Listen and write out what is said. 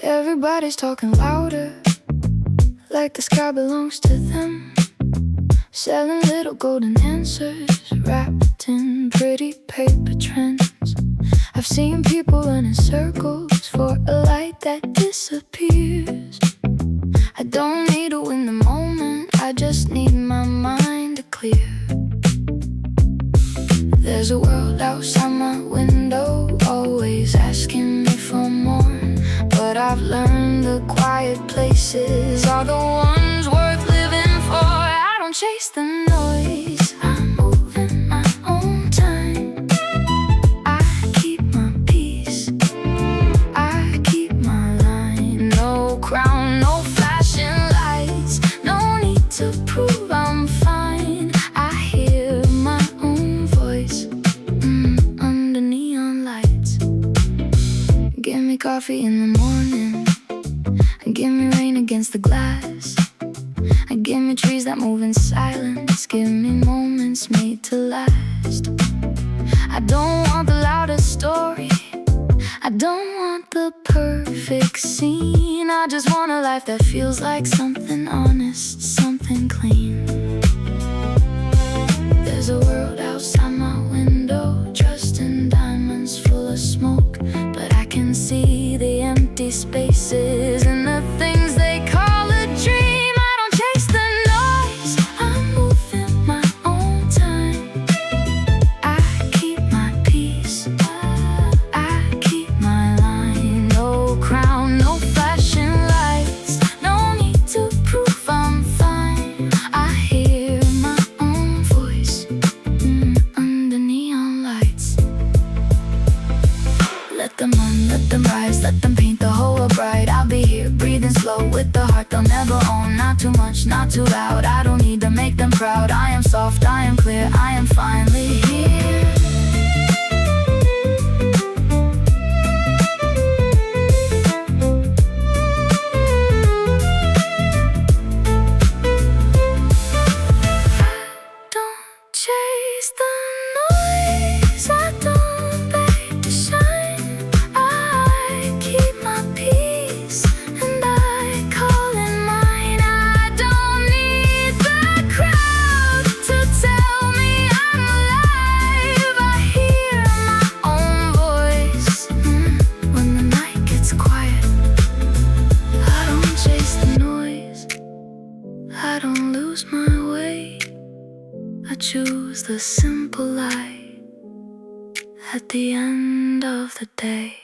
Everybody's talking louder, like the sky belongs to them, selling little golden answers wrapped in pretty paper trends. I've seen people run in circles for a light that disappears. I don't need to win the moment, I just need my mind to clear. There's a world outside my window, always asking me for more. But I've learned the quiet places are the ones worth living for. I don't chase the noise, I'm moving my own time. I keep my peace, I keep my line. No crown, no flashing lights, no need to prove I'm fine. I hear my own voice under neon lights. Give me coffee in the morning, give me rain against the glass. Give me trees that move in silence, give me moments made to last. I don't want the loudest story, I don't want the perfect scene. I just want a life that feels like something honest, something clean. There's a world outside my window, trust in diamonds full of smoke. But I can see the empty spaces and the things they call a dream. I don't chase the noise, I'm moving my own time. I keep my peace, I keep my line. No crown, no flashing lights, no need to prove I'm fine. I hear my own voice under neon lights. Let them run, let them rise, let them paint the whole world bright. I'll be here, breathing slow with the heart they'll never own. Not too much, not too loud, I don't need to make them proud. I am soft, I am clear, I am finally here. I don't chase the noise, I don't beg to shine. I keep my peace and I call it mine. I don't need the crowd to tell me I'm alive. I hear my own voice when the night gets quiet. I don't chase the noise, I don't lose my way. I choose the simple light at the end of the day.